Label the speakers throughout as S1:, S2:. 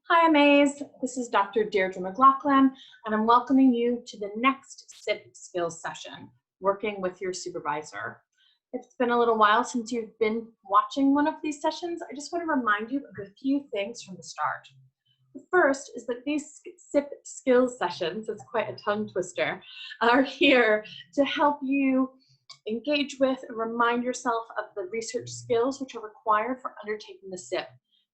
S1: Hi, MAs. This is Dr. Deirdre McLaughlin, and I'm welcoming you to the next SIP skills session, working with your supervisor. It's been a little while since you've been watching one of these sessions. I just want to remind you of a few things from the start. The first is that these SIP skills sessions, it's quite a tongue twister, are here to help you engage with and remind yourself of the research skills which are required for undertaking the SIP.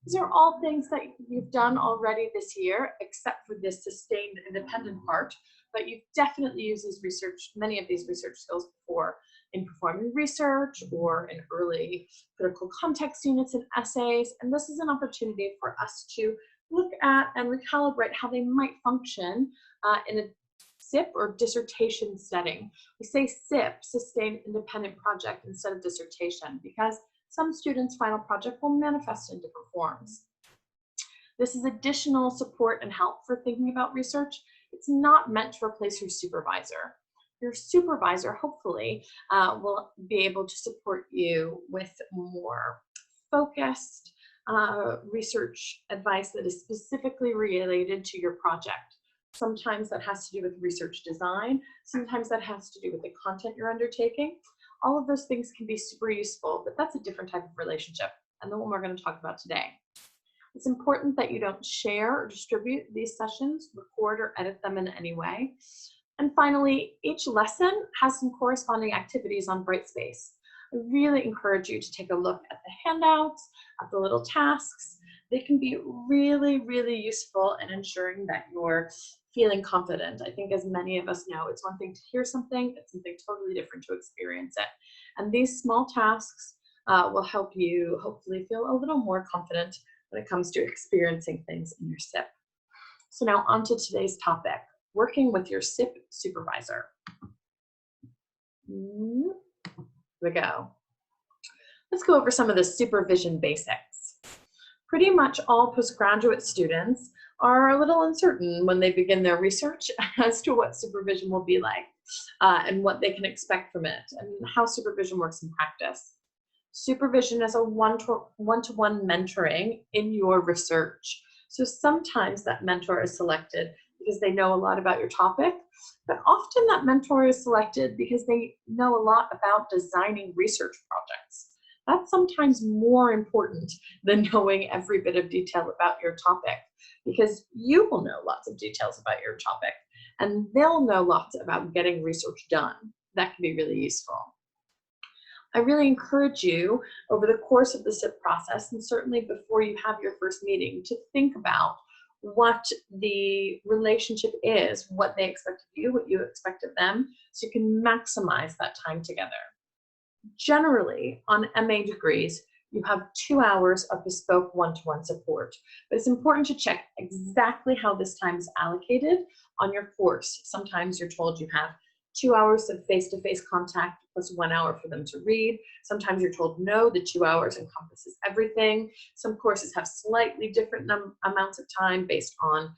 S1: These are all things that you've done already this year, except for this sustained independent part, but you've definitely used many of these research skills before in performing research or in early critical context units and essays, and this is an opportunity for us to look at and recalibrate how they might function in a SIP or dissertation setting. We say SIP, Sustained Independent Project, instead of dissertation, because some students' final project will manifest in different forms. This is additional support and help for thinking about research. It's not meant to replace your supervisor. Your supervisor, hopefully, will be able to support you with more focused research advice that is specifically related to your project. Sometimes that has to do with research design. Sometimes that has to do with the content you're undertaking. All of those things can be super useful, but that's a different type of relationship, and the one we're going to talk about today. It's important that you don't share or distribute these sessions, record or edit them in any way. And finally, each lesson has some corresponding activities on Brightspace. I really encourage you to take a look at the handouts, at the little tasks. They can be really, really useful in ensuring that you're feeling confident. I think as many of us know, it's one thing to hear something, it's something totally different to experience it. And these small tasks will help you hopefully feel a little more confident when it comes to experiencing things in your SIP. So now on to today's topic, working with your SIP supervisor. Here we go. Let's go over some of the supervision basics. Pretty much all postgraduate students are a little uncertain when they begin their research as to what supervision will be like and what they can expect from it and how supervision works in practice. Supervision is a one-to-one mentoring in your research. So sometimes that mentor is selected because they know a lot about your topic, but often that mentor is selected because they know a lot about designing research projects. That's sometimes more important than knowing every bit of detail about your topic, because you will know lots of details about your topic and they'll know lots about getting research done. That can be really useful. I really encourage you over the course of the SIP process, and certainly before you have your first meeting, to think about what the relationship is, what they expect of you, what you expect of them, so you can maximize that time together. Generally, on MA degrees, you have 2 hours of bespoke one-to-one support, but it's important to check exactly how this time is allocated on your course. Sometimes you're told you have 2 hours of face-to-face contact plus 1 hour for them to read. Sometimes you're told no, the 2 hours encompasses everything. Some courses have slightly different amounts of time based on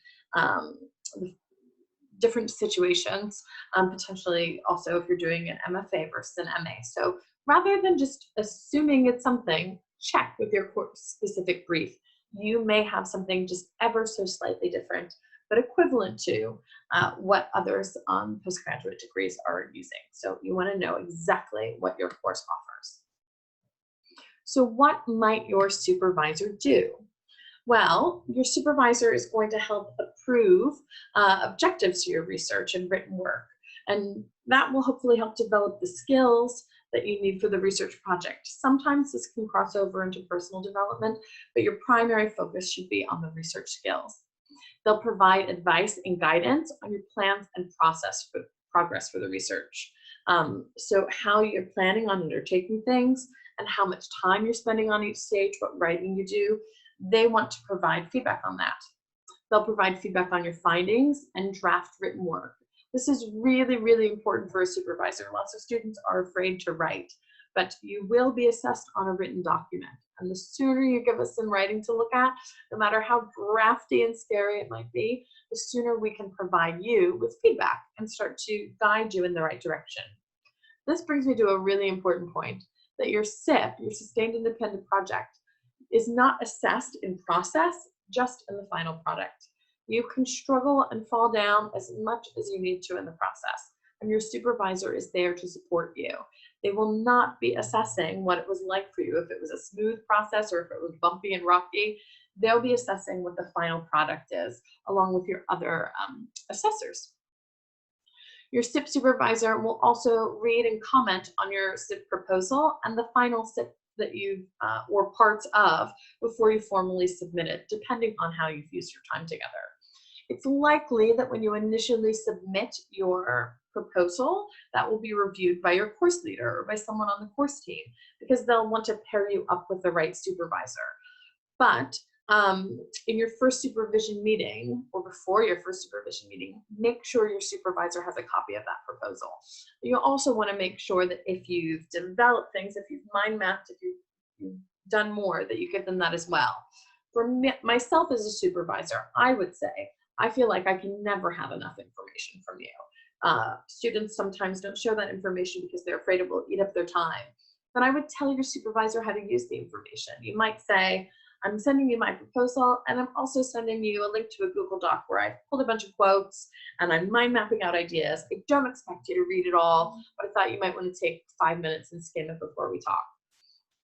S1: different situations, potentially also if you're doing an MFA versus an MA. So rather than just assuming it's something, check with your course-specific brief. You may have something just ever so slightly different, but equivalent to what others on postgraduate degrees are using. So you want to know exactly what your course offers. So what might your supervisor do? Well, your supervisor is going to help approve objectives to your research and written work, and that will hopefully help develop the skills that you need for the research project. Sometimes this can cross over into personal development, but your primary focus should be on the research skills. They'll provide advice and guidance on your plans and progress for the research. So how you're planning on undertaking things and how much time you're spending on each stage, what writing you do, they want to provide feedback on that. They'll provide feedback on your findings and draft written work. This is really, really important for a supervisor. Lots of students are afraid to write, but you will be assessed on a written document. And the sooner you give us some writing to look at, no matter how drafty and scary it might be, the sooner we can provide you with feedback and start to guide you in the right direction. This brings me to a really important point, that your SIP, your Sustained Independent Project, is not assessed in process, just in the final product. You can struggle and fall down as much as you need to in the process, and your supervisor is there to support you. They will not be assessing what it was like for you, if it was a smooth process or if it was bumpy and rocky. They'll be assessing what the final product is, along with your other assessors. Your SIP supervisor will also read and comment on your SIP proposal and the final SIP that you've, or parts of, before you formally submit it, depending on how you've used your time together. It's likely that when you initially submit your proposal, that will be reviewed by your course leader or by someone on the course team, because they'll want to pair you up with the right supervisor. But in your first supervision meeting, or before your first supervision meeting, make sure your supervisor has a copy of that proposal. You also want to make sure that if you've developed things, if you've mind mapped, if you've done more, that you give them that as well. For myself as a supervisor, I would say, I feel like I can never have enough information from you. Students sometimes don't share that information because they're afraid it will eat up their time. But I would tell your supervisor how to use the information. You might say, I'm sending you my proposal, and I'm also sending you a link to a Google Doc where I've pulled a bunch of quotes and I'm mind mapping out ideas. I don't expect you to read it all, but I thought you might want to take 5 minutes and skim it before we talk.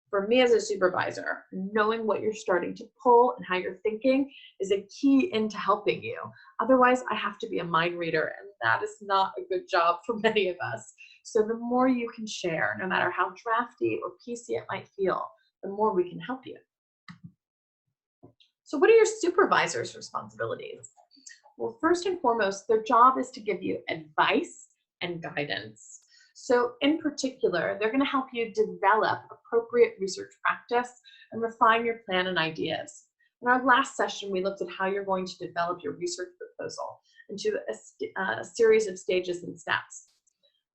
S1: For me as a supervisor, knowing what you're starting to pull and how you're thinking is a key into helping you. Otherwise, I have to be a mind reader, and that is not a good job for many of us. So the more you can share, no matter how drafty or piecey it might feel, the more we can help you. So what are your supervisor's responsibilities? Well, first and foremost, their job is to give you advice and guidance. So in particular, they're going to help you develop appropriate research practice and refine your plan and ideas. In our last session, we looked at how you're going to develop your research proposal into a series of stages and steps.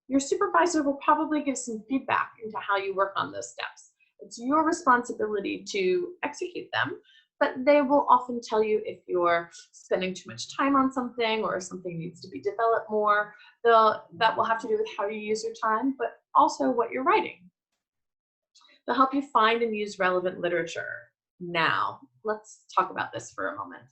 S1: Your supervisor will probably give some feedback into how you work on those steps. It's your responsibility to execute them, but they will often tell you if you're spending too much time on something or if something needs to be developed more. That will have to do with how you use your time, but also what you're writing. They'll help you find and use relevant literature. Now, let's talk about this for a moment.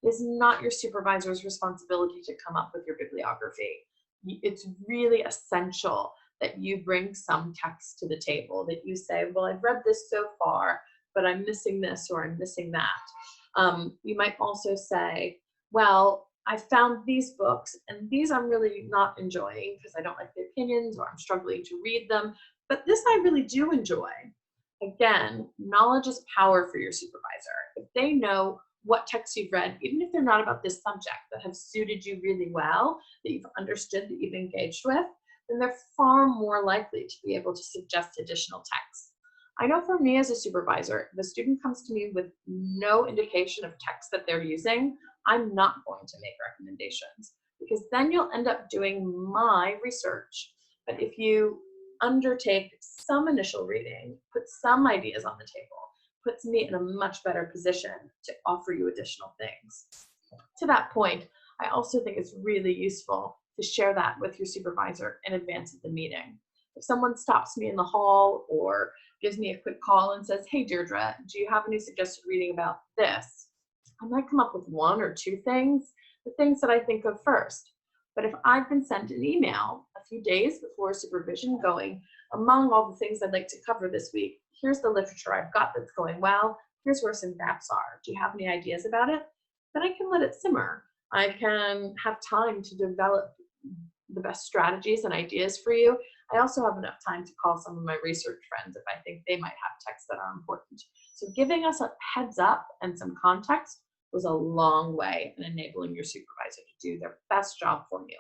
S1: It is not your supervisor's responsibility to come up with your bibliography. It's really essential that you bring some text to the table, that you say, well, I've read this so far, but I'm missing this or I'm missing that. You might also say, well, I found these books and these I'm really not enjoying because I don't like the opinions or I'm struggling to read them, but this I really do enjoy. Again, knowledge is power for your supervisor. If they know what texts you've read, even if they're not about this subject, that have suited you really well, that you've understood, that you've engaged with, then they're far more likely to be able to suggest additional texts. I know for me as a supervisor, if a student comes to me with no indication of text that they're using, I'm not going to make recommendations, because then you'll end up doing my research. But if you undertake some initial reading, put some ideas on the table, puts me in a much better position to offer you additional things. To that point, I also think it's really useful to share that with your supervisor in advance of the meeting. If someone stops me in the hall or gives me a quick call and says, hey, Deirdre, do you have any suggested reading about this? I might come up with one or two things, the things that I think of first. But if I've been sent an email a few days before supervision going, among all the things I'd like to cover this week, here's the literature I've got that's going well, here's where some gaps are. Do you have any ideas about it? Then I can let it simmer. I can have time to develop the best strategies and ideas for you. I also have enough time to call some of my research friends if I think they might have texts that are important. So giving us a heads up and some context goes a long way in enabling your supervisor to do their best job for you.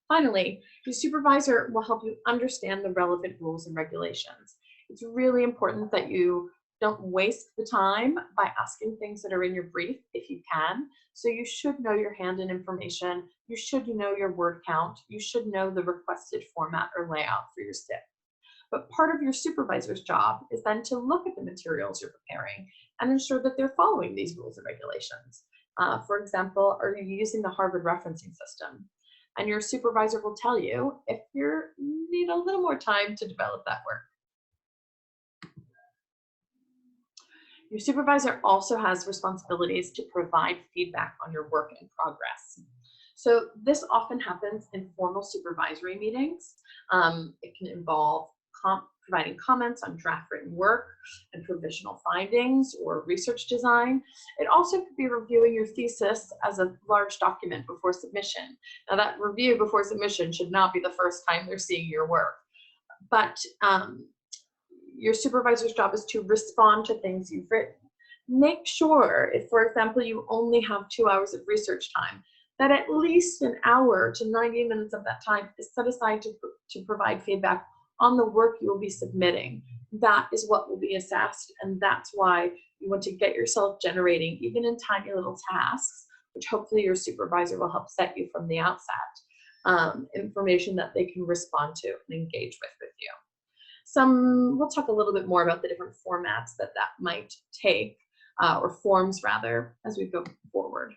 S1: Finally, your supervisor will help you understand the relevant rules and regulations. It's really important that you don't waste the time by asking things that are in your brief if you can. So you should know your hand in information. You should know your word count. You should know the requested format or layout for your SIP. But part of your supervisor's job is then to look at the materials you're preparing and ensure that they're following these rules and regulations. For example, are you using the Harvard referencing system? And your supervisor will tell you if you need a little more time to develop that work. Your supervisor also has responsibilities to provide feedback on your work in progress. So this often happens in formal supervisory meetings. It can involve providing comments on draft written work and provisional findings or research design. It also could be reviewing your thesis as a large document before submission. Now that review before submission should not be the first time they're seeing your work, but your supervisor's job is to respond to things you've written. Make sure, if, for example, you only have 2 hours of research time, that at least an hour to 90 minutes of that time is set aside to provide feedback on the work you will be submitting. That is what will be assessed, and that's why you want to get yourself generating, even in tiny little tasks, which hopefully your supervisor will help set you from the outset, information that they can respond to and engage with you. We'll talk a little bit more about the different formats that might take, or forms rather, as we go forward.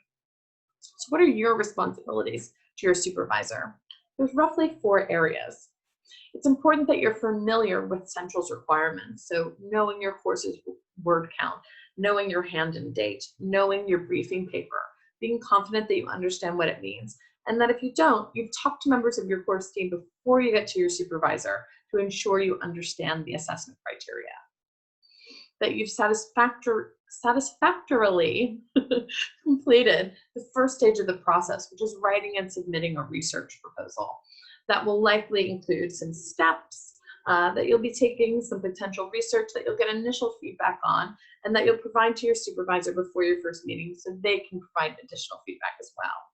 S1: So what are your responsibilities to your supervisor? There's roughly 4 areas. It's important that you're familiar with Central's requirements. So knowing your course's word count, knowing your hand-in date, knowing your briefing paper, being confident that you understand what it means, and that if you don't, you've talked to members of your course team before you get to your supervisor to ensure you understand the assessment criteria. That you've satisfactorily completed the first stage of the process, which is writing and submitting a research proposal. That will likely include some steps that you'll be taking, some potential research that you'll get initial feedback on, and that you'll provide to your supervisor before your first meeting so they can provide additional feedback as well.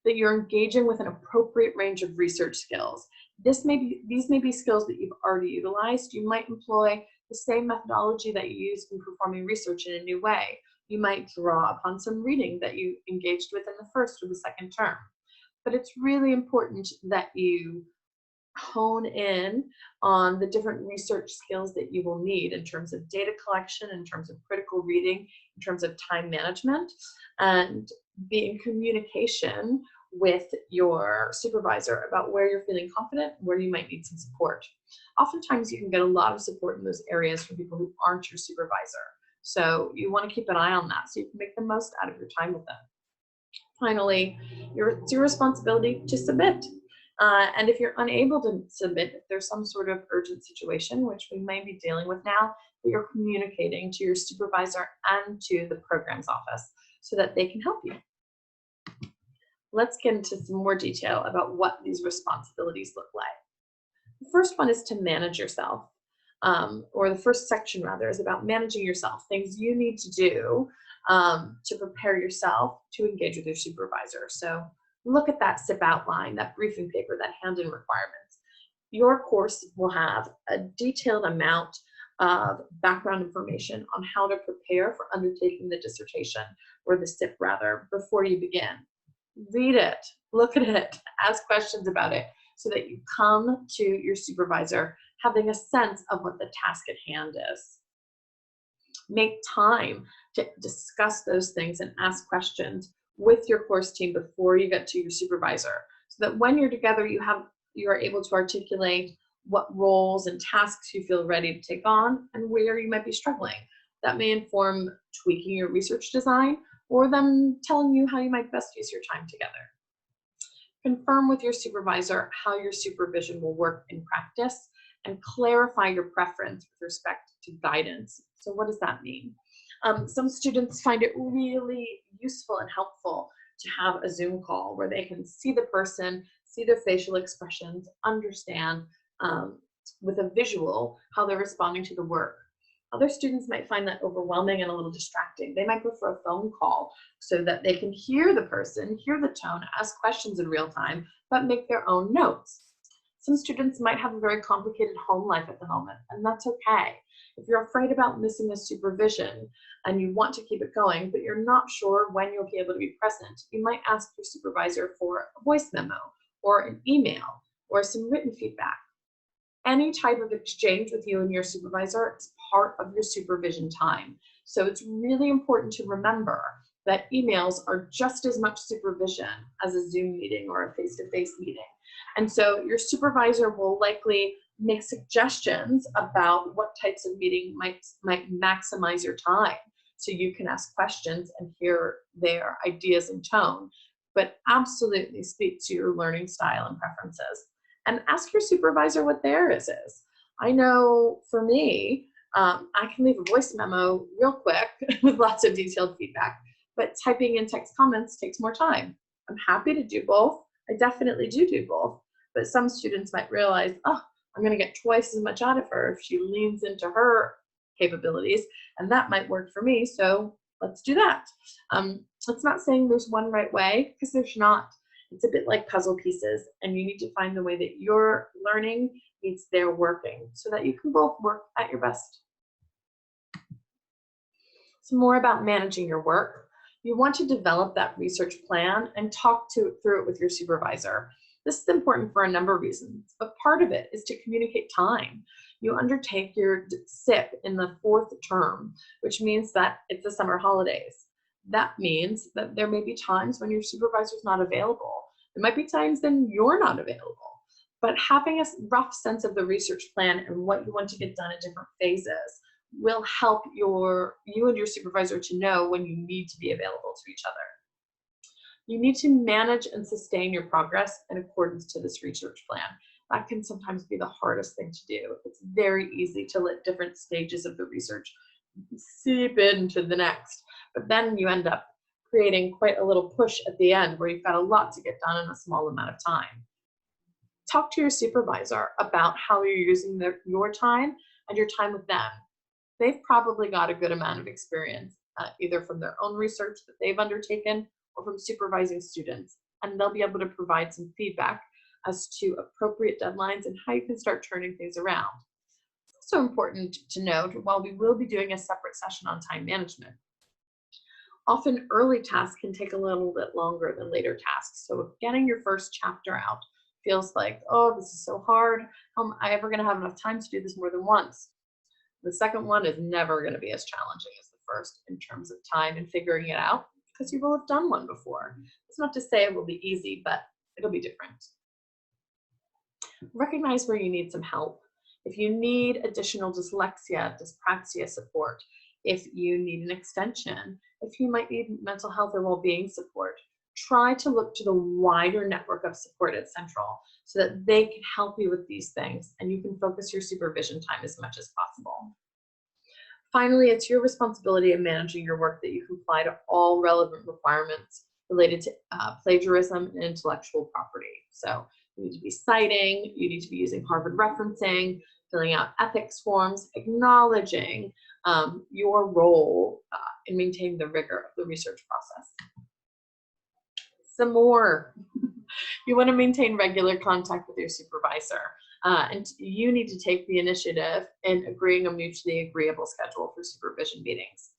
S1: That you're engaging with an appropriate range of research skills. These may be skills that you've already utilized. You might employ the same methodology that you use in performing research in a new way. You might draw upon some reading that you engaged with in the first or the second term. But it's really important that you hone in on the different research skills that you will need in terms of data collection, in terms of critical reading, in terms of time management, and be in communication with your supervisor about where you're feeling confident, where you might need some support. Oftentimes you can get a lot of support in those areas from people who aren't your supervisor. So you want to keep an eye on that so you can make the most out of your time with them. Finally, it's your responsibility to submit. And if you're unable to submit, if there's some sort of urgent situation, which we may be dealing with now, that you're communicating to your supervisor and to the programs office so that they can help you. Let's get into some more detail about what these responsibilities look like. The first one is to manage yourself, or the first section rather is about managing yourself, things you need to do to prepare yourself to engage with your supervisor. So look at that SIP outline, that briefing paper, that hand-in requirements. Your course will have a detailed amount of background information on how to prepare for undertaking the dissertation, or the SIP rather, before you begin. Read it, look at it, ask questions about it so that you come to your supervisor having a sense of what the task at hand is. Make time to discuss those things and ask questions with your course team before you get to your supervisor, so that when you're together, you are able to articulate what roles and tasks you feel ready to take on and where you might be struggling. That may inform tweaking your research design or them telling you how you might best use your time together. Confirm with your supervisor how your supervision will work in practice and clarify your preference with respect to guidance. So what does that mean? Some students find it really useful and helpful to have a Zoom call where they can see the person, see their facial expressions, understand with a visual how they're responding to the work. Other students might find that overwhelming and a little distracting. They might prefer a phone call so that they can hear the person, hear the tone, ask questions in real time, but make their own notes. Some students might have a very complicated home life at the moment, and that's okay. If you're afraid about missing a supervision and you want to keep it going, but you're not sure when you'll be able to be present, you might ask your supervisor for a voice memo or an email or some written feedback. Any type of exchange with you and your supervisor is part of your supervision time. So it's really important to remember that emails are just as much supervision as a Zoom meeting or a face-to-face meeting. And so your supervisor will likely make suggestions about what types of meeting might maximize your time. So you can ask questions and hear their ideas and tone, but absolutely speak to your learning style and preferences. And ask your supervisor what theirs is. I know for me, I can leave a voice memo real quick with lots of detailed feedback, but typing in text comments takes more time. I'm happy to do both. I definitely do both, but some students might realize, oh, I'm going to get twice as much out of her if she leans into her capabilities, and that might work for me, so let's do that. It's not saying there's one right way, because there's not. It's a bit like puzzle pieces, and you need to find the way that you're learning meets their working so that you can both work at your best. Some more about managing your work. You want to develop that research plan and talk through it with your supervisor. This is important for a number of reasons, but part of it is to communicate time. You undertake your SIP in the 4th term, which means that it's the summer holidays. That means that there may be times when your supervisor is not available. There might be times then you're not available. But having a rough sense of the research plan and what you want to get done at different phases will help you and your supervisor to know when you need to be available to each other. You need to manage and sustain your progress in accordance to this research plan. That can sometimes be the hardest thing to do. It's very easy to let different stages of the research seep into the next, but then you end up creating quite a little push at the end where you've got a lot to get done in a small amount of time. Talk to your supervisor about how you're using your time and your time with them. They've probably got a good amount of experience, either from their own research that they've undertaken or from supervising students, and they'll be able to provide some feedback as to appropriate deadlines and how you can start turning things around. It's also important to note, while we will be doing a separate session on time management, often early tasks can take a little bit longer than later tasks. So if getting your first chapter out feels like, oh, this is so hard, how am I ever going to have enough time to do this more than once? The second one is never going to be as challenging as the first in terms of time and figuring it out, because you will have done one before. It's not to say it will be easy, but it'll be different. Recognize where you need some help. If you need additional dyslexia, dyspraxia support, if you need an extension, if you might need mental health or well-being support, try to look to the wider network of support at Central so that they can help you with these things and you can focus your supervision time as much as possible. Finally, it's your responsibility in managing your work that you comply to all relevant requirements related to plagiarism and intellectual property. So you need to be citing, you need to be using Harvard referencing, filling out ethics forms, acknowledging your role in maintaining the rigor of the research process. Some more. You want to maintain regular contact with your supervisor, and you need to take the initiative in agreeing a mutually agreeable schedule for supervision meetings.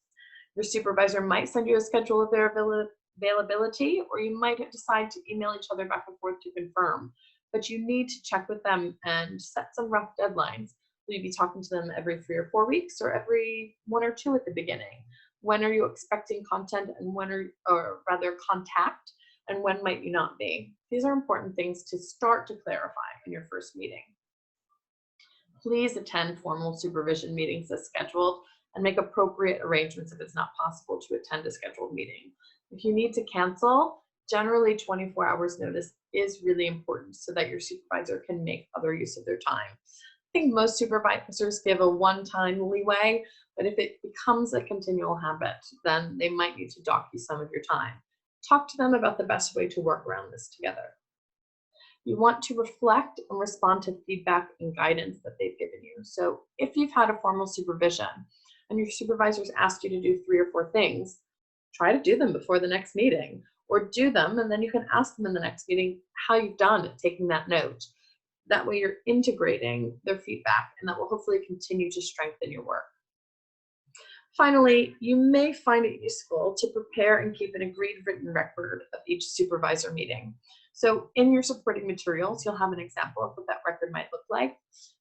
S1: Your supervisor might send you a schedule of their availability, or you might decide to email each other back and forth to confirm, but you need to check with them and set some rough deadlines. Will you be talking to them every 3 or 4 weeks, or every 1 or 2 at the beginning? When are you expecting content, and or rather contact, and when might you not be? These are important things to start to clarify in your first meeting. Please attend formal supervision meetings as scheduled and make appropriate arrangements if it's not possible to attend a scheduled meeting. If you need to cancel, generally 24 hours notice is really important so that your supervisor can make other use of their time. I think most supervisors give a one-time leeway, but if it becomes a continual habit, then they might need to dock you some of your time. Talk to them about the best way to work around this together. You want to reflect and respond to feedback and guidance that they've given you. So if you've had a formal supervision and your supervisor's asked you to do 3 or 4 things, try to do them before the next meeting, or do them and then you can ask them in the next meeting how you've done at taking that note. That way you're integrating their feedback, and that will hopefully continue to strengthen your work. Finally, you may find it useful to prepare and keep an agreed written record of each supervisor meeting. So in your supporting materials, you'll have an example of what that record might look like.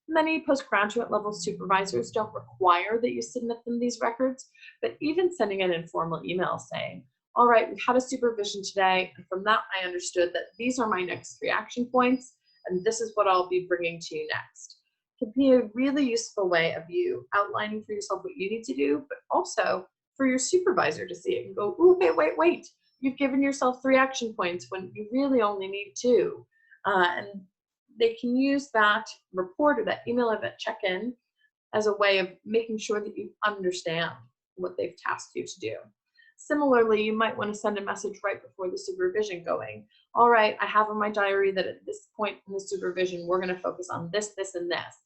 S1: Many postgraduate level supervisors don't require that you submit them these records, but even sending an informal email saying, all right, we've had a supervision today, and from that I understood that these are my next 3 action points, and this is what I'll be bringing to you next, can be a really useful way of you outlining for yourself what you need to do, but also for your supervisor to see it and go, "Ooh, wait. You've given yourself 3 action points when you really only need 2." And they can use that report or that email event check-in as a way of making sure that you understand what they've tasked you to do. Similarly, you might want to send a message right before the supervision going. All right, I have in my diary that at this point in the supervision, we're going to focus on this, this, and this.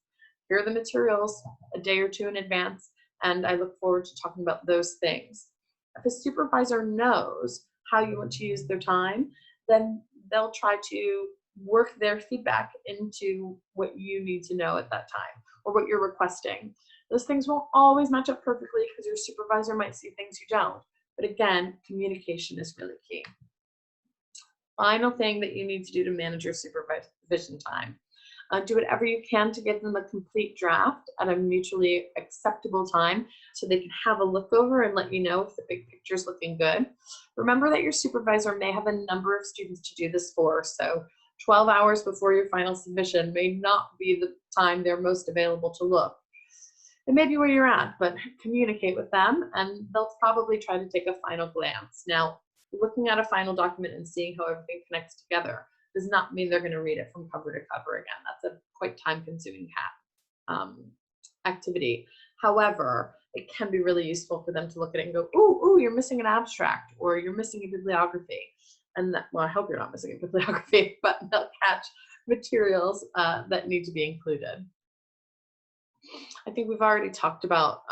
S1: Here are the materials a day or 2 in advance, and I look forward to talking about those things. If a supervisor knows how you want to use their time, then they'll try to work their feedback into what you need to know at that time or what you're requesting. Those things won't always match up perfectly because your supervisor might see things you don't. But again, communication is really key. Final thing that you need to do to manage your supervision time. Do whatever you can to give them a complete draft at a mutually acceptable time so they can have a look over and let you know if the big picture is looking good. Remember that your supervisor may have a number of students to do this for, so 12 hours before your final submission may not be the time they're most available to look. It may be where you're at, but communicate with them and they'll probably try to take a final glance. Now, looking at a final document and seeing how everything connects together does not mean they're going to read it from cover to cover again. That's a quite time-consuming activity. However, it can be really useful for them to look at it and go, ooh, you're missing an abstract or you're missing a bibliography. And that, well, I hope you're not missing a bibliography, but they'll catch materials that need to be included. I think we've already talked about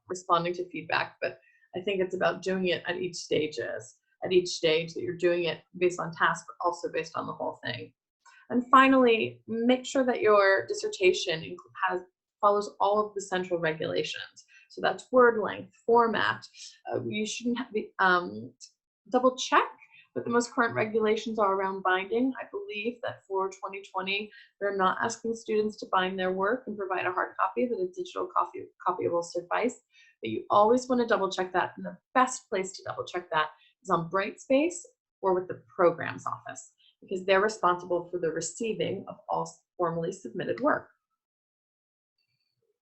S1: responding to feedback, but I think it's about doing it at each stage that you're doing it based on task, but also based on the whole thing. And finally, make sure that your dissertation follows all of the central regulations. So that's word length, format. You shouldn't double check what the most current regulations are around binding. I believe that for 2020, they're not asking students to bind their work and provide a hard copy, that a digital copy will suffice. But you always want to double check that, and the best place to double check that is on Brightspace or with the programs office, because they're responsible for the receiving of all formally submitted work.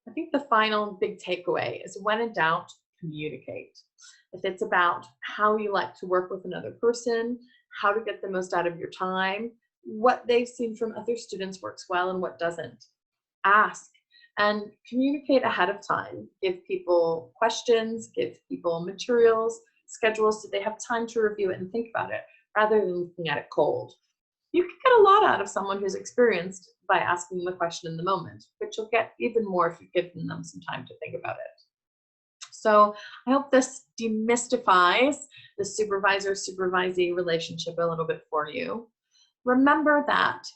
S1: I think the final big takeaway is, when in doubt, communicate. If it's about how you like to work with another person, how to get the most out of your time, what they've seen from other students works well and what doesn't, ask and communicate ahead of time. Give people questions, give people materials, schedules so they have time to review it and think about it rather than looking at it cold. You can get a lot out of someone who's experienced by asking them a question in the moment, but you'll get even more if you've given them some time to think about it. So I hope this demystifies the supervisor-supervisee relationship a little bit for you. Remember that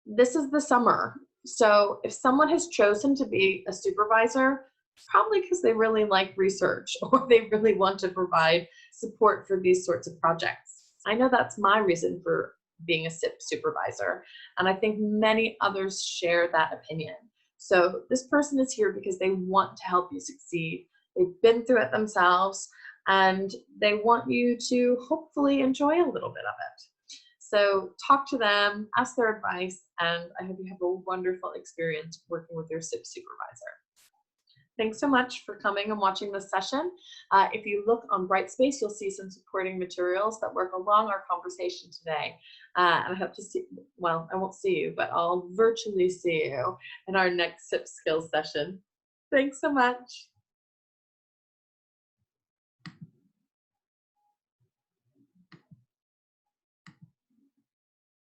S1: this is the summer. So if someone has chosen to be a supervisor, probably because they really like research or they really want to provide support for these sorts of projects. I know that's my reason for being a SIP supervisor, and I think many others share that opinion. So this person is here because they want to help you succeed. They've been through it themselves, and they want you to hopefully enjoy a little bit of it. So talk to them, ask their advice, and I hope you have a wonderful experience working with your SIP supervisor. Thanks so much for coming and watching this session. If you look on Brightspace, you'll see some supporting materials that work along our conversation today. And I hope to see, well, I won't see you, but I'll virtually see you in our next SIP skills session. Thanks so much.